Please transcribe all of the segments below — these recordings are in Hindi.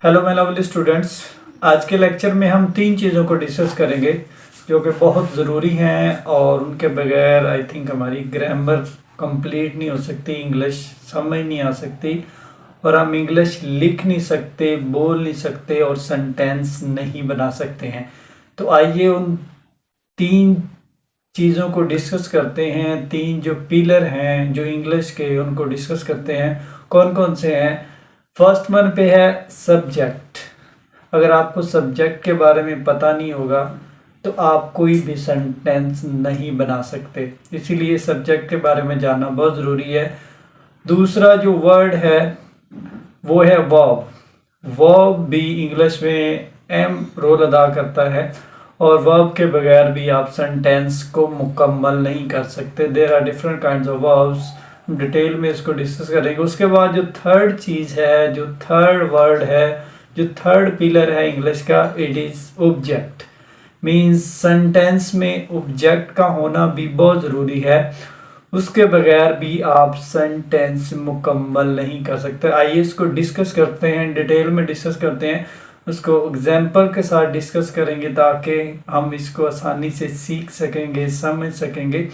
Hello my lovely students. आज के लेक्चर में हम तीन चीज़ों को डिस्कस करेंगे जो कि बहुत ज़रूरी हैं और उनके बगैर आई थिंक हमारी ग्रामर कंप्लीट नहीं हो सकती, इंग्लिश समझ नहीं आ सकती और हम इंग्लिश लिख नहीं सकते, बोल नहीं सकते और सेंटेंस नहीं बना सकते हैं। तो आइए उन तीन चीज़ों को डिस्कस करते हैं। तीन जो पिलर हैं जो इंग्लिश के, उनको डिस्कस करते हैं। कौन कौन से हैं? फर्स्ट वन पे है सब्जेक्ट। अगर आपको सब्जेक्ट के बारे में पता नहीं होगा तो आप कोई भी सेंटेंस नहीं बना सकते, इसीलिए सब्जेक्ट के बारे में जानना बहुत ज़रूरी है। दूसरा जो वर्ड है वो है वर्ब। वर्ब भी इंग्लिश में अहम रोल अदा करता है और वर्ब के बगैर भी आप सेंटेंस को मुकम्मल नहीं कर सकते। There are different kinds of verbs, detail में इसको डिस्कस करेंगे। उसके बाद जो थर्ड चीज़ है, जो थर्ड वर्ड है, जो थर्ड पिलर है इंग्लिश का, it is object. Means sentence में ऑब्जेक्ट का होना भी बहुत ज़रूरी है, उसके बगैर भी आप सेंटेंस मुकम्मल नहीं कर सकते। आइए इसको डिस्कस करते हैं, डिटेल में डिस्कस करते हैं, उसको एग्जाम्पल के साथ डिस्कस करेंगे ताकि हम इसको आसानी से सीख सकेंगे, समझ सकेंगे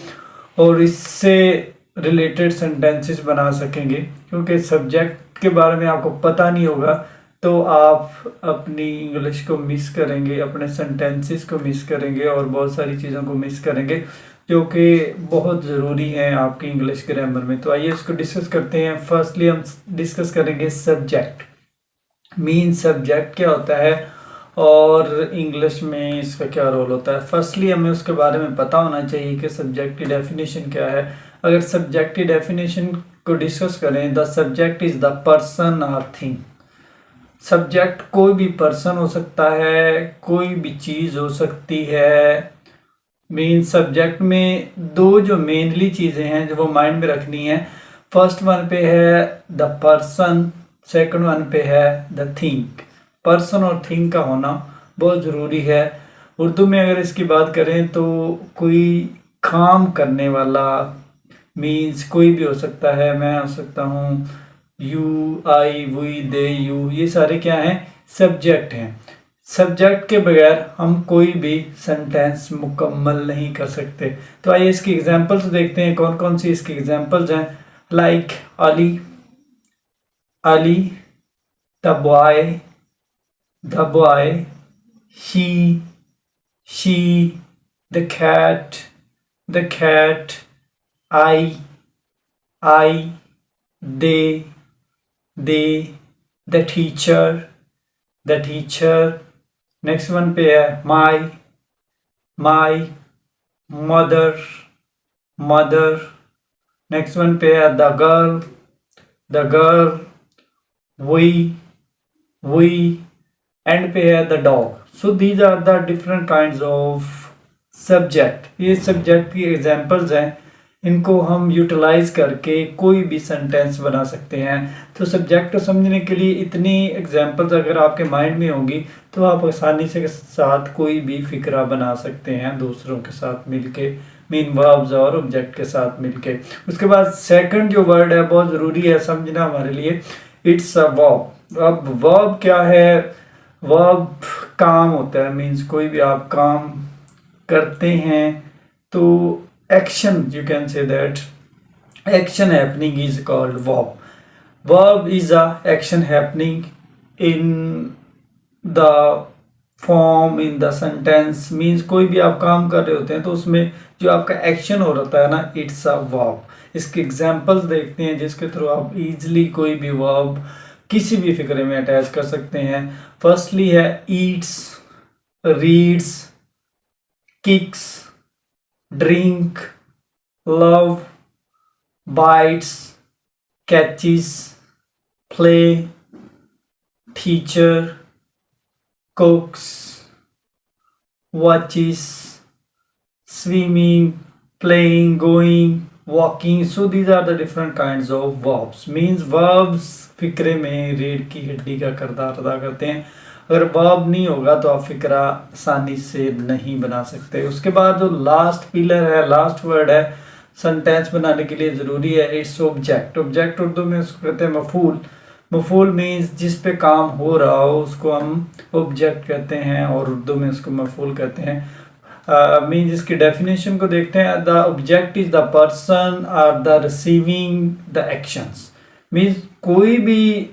और इससे रिलेटेड सेंटेंसेस बना सकेंगे। क्योंकि सब्जेक्ट के बारे में आपको पता नहीं होगा तो आप अपनी इंग्लिश को मिस करेंगे, अपने सेंटेंसेस को मिस करेंगे और बहुत सारी चीज़ों को मिस करेंगे जो कि बहुत ज़रूरी है आपकी इंग्लिश ग्रामर में। तो आइए इसको डिस्कस करते हैं। फर्स्टली हम डिस्कस करेंगे सब्जेक्ट। मीन सब्जेक्ट क्या होता है और इंग्लिश में इसका क्या रोल होता है। फर्स्टली हमें उसके बारे में पता होना चाहिए कि सब्जेक्ट की डेफिनेशन क्या है। अगर सब्जेक्ट की डेफिनेशन को डिस्कस करें, the subject is the person और थिंग। सब्जेक्ट कोई भी पर्सन हो सकता है, कोई भी चीज़ हो सकती है। मेन सब्जेक्ट में दो जो मेनली चीज़ें हैं जो वो माइंड में रखनी है, फर्स्ट वन पे है द पर्सन, सेकंड वन पे है द थिंग। पर्सन और थिंग का होना बहुत ज़रूरी है। उर्दू में अगर इसकी बात करें तो कोई काम करने वाला, मीन्स कोई भी हो सकता है। मैं हो सकता हूँ, you, I, we, they, you, ये सारे क्या हैं? सब्जेक्ट हैं। सब्जेक्ट के बगैर हम कोई भी सेंटेंस मुकम्मल नहीं कर सकते। तो आइए इसकी एग्जांपल्स देखते हैं, कौन कौन सी इसकी एग्जांपल्स हैं। Like Ali, Ali, the boy, the boy, she, the cat, the cat, I, they, the teacher, the teacher। Next one पे है my, mother, mother। Next one पे है the girl, we, एंड पे है the dog। So these are the different kinds of subject. ये सब्जेक्ट की एग्जाम्पल्स हैं, इनको हम यूटिलाइज करके कोई भी सेंटेंस बना सकते हैं। तो सब्जेक्ट को समझने के लिए इतनी एग्जांपल्स अगर आपके माइंड में होंगी तो आप आसानी से साथ कोई भी फिक्रा बना सकते हैं दूसरों के साथ मिलके, मीन वर्ब्स और ऑब्जेक्ट के साथ मिलके। उसके बाद सेकंड जो वर्ड है बहुत ज़रूरी है समझना हमारे लिए, इट्स अ वर्ब। अब वर्ब क्या है? वर्ब काम होता है, मीन्स कोई भी आप काम करते हैं तो action, you can say that action happening is called verb. Verb is a action happening in the form, in the sentence, means कोई भी आप काम कर रहे होते हैं तो उसमें जो आपका एक्शन हो रहा है ना, इट्स अ वर्ब। इसके एग्जांपल्स देखते हैं जिसके थ्रू आप इजीली कोई भी वर्ब किसी भी फिक्रे में अटैच कर सकते हैं। फर्स्टली है Yeats, reads, kicks, drink, love, bites, catches, play, teacher, cooks, watches, swimming, playing, going, walking। So these are the different kinds of verbs। Means verbs फिक्रे में रीढ़ की हड्डी का किरदार अदा करते हैं। अगर वर्ब नहीं होगा तो आप फिक्रा आसानी से नहीं बना सकते। उसके बाद जो लास्ट पिलर है, लास्ट वर्ड है सेंटेंस बनाने के लिए ज़रूरी है, इट्स ऑब्जेक्ट। ऑब्जेक्ट उर्दू में उसको कहते हैं मफूल। मफूल मीन्स जिस पे काम हो रहा हो उसको हम ऑब्जेक्ट कहते हैं और उर्दू में उसको मफूल कहते हैं। मीन्स इसकी डेफिनेशन को देखते हैं। The object is the person और the receiving the actions. Means कोई भी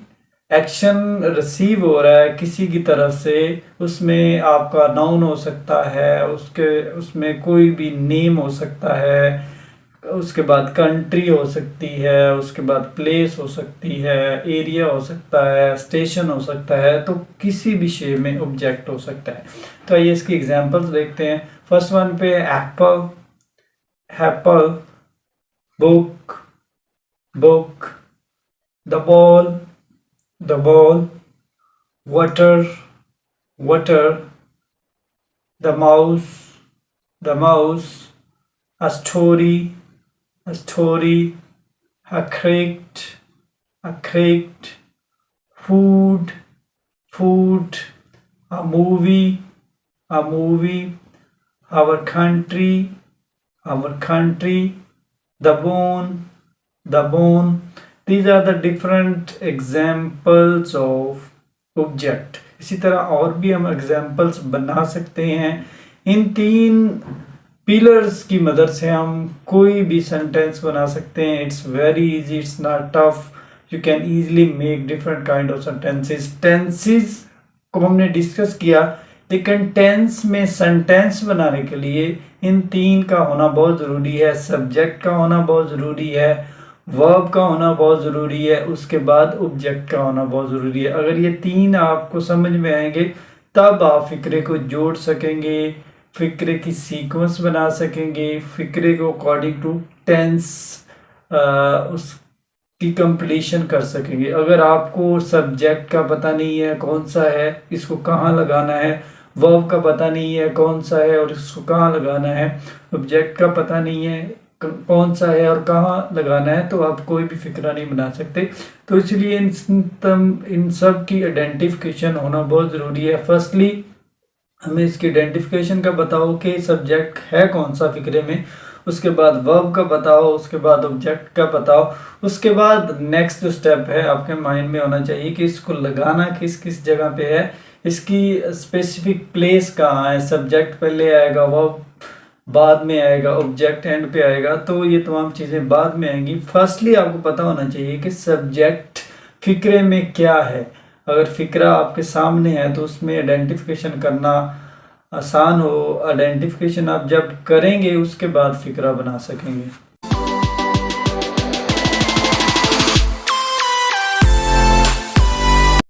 एक्शन रिसीव हो रहा है किसी की तरफ से, उसमें आपका नाउन हो सकता है, उसमें कोई भी नेम हो सकता है, उसके बाद कंट्री हो सकती है, उसके बाद प्लेस हो सकती है, एरिया हो सकता है, स्टेशन हो सकता है, तो किसी भी शेप में ऑब्जेक्ट हो सकता है। तो आइए इसकी एग्जांपल्स देखते हैं। फर्स्ट वन पे Apple, Apple, book, book, the ball, the ball, water, water, the mouse, a story, a story, a crate, a crate, food, food, a movie, a movie, our country, our country, the bone, the bone. These are the different examples of object. इसी तरह और भी हम एग्जाम्पल्स बना सकते हैं। इन 3 पिलर्स की मदद से हम कोई भी सेंटेंस बना सकते हैं। It's very easy, it's not tough, you can easily make different kind of sentences. Tenses को हमने डिस्कस किया, लेकिन टेंस में सेंटेंस बनाने के लिए इन 3 का होना बहुत ज़रूरी है। सब्जेक्ट का होना बहुत ज़रूरी है, वर्ब का होना बहुत ज़रूरी है, उसके बाद ऑब्जेक्ट का होना बहुत ज़रूरी है। अगर ये 3 आपको समझ में आएंगे तब आप फ़िक्रे को जोड़ सकेंगे, फ़िक्रे की सीक्वेंस बना सकेंगे, फ़िक्रे को अकॉर्डिंग टू टेंस उसकी कंप्लीशन कर सकेंगे। अगर आपको सब्जेक्ट का पता नहीं है कौन सा है, इसको कहाँ लगाना है, वर्ब का पता नहीं है कौन सा है और इसको कहाँ लगाना है, ऑब्जेक्ट का पता नहीं है कौन सा है और कहाँ लगाना है, तो आप कोई भी फिक्रा नहीं बना सकते। तो इसलिए इन सब की आइडेंटिफिकेशन होना बहुत ज़रूरी है। फर्स्टली हमें इसकी आइडेंटिफिकेशन का बताओ कि सब्जेक्ट है कौन सा फिक्रे में, उसके बाद वर्ब का बताओ, उसके बाद ऑब्जेक्ट का बताओ, उसके बाद नेक्स्ट जो स्टेप है आपके माइंड में होना चाहिए कि इसको लगाना किस किस जगह पे है, इसकी स्पेसिफिक प्लेस कहाँ है। सब्जेक्ट पहले आएगा, वर्ब बाद में आएगा, ऑब्जेक्ट एंड पे आएगा, तो ये तमाम चीज़ें बाद में आएंगी। फर्स्टली आपको पता होना चाहिए कि सब्जेक्ट फिक्रे में क्या है। अगर फिक्रा आपके सामने है तो उसमें आइडेंटिफिकेशन करना आसान हो। आइडेंटिफिकेशन आप जब करेंगे उसके बाद फिक्रा बना सकेंगे।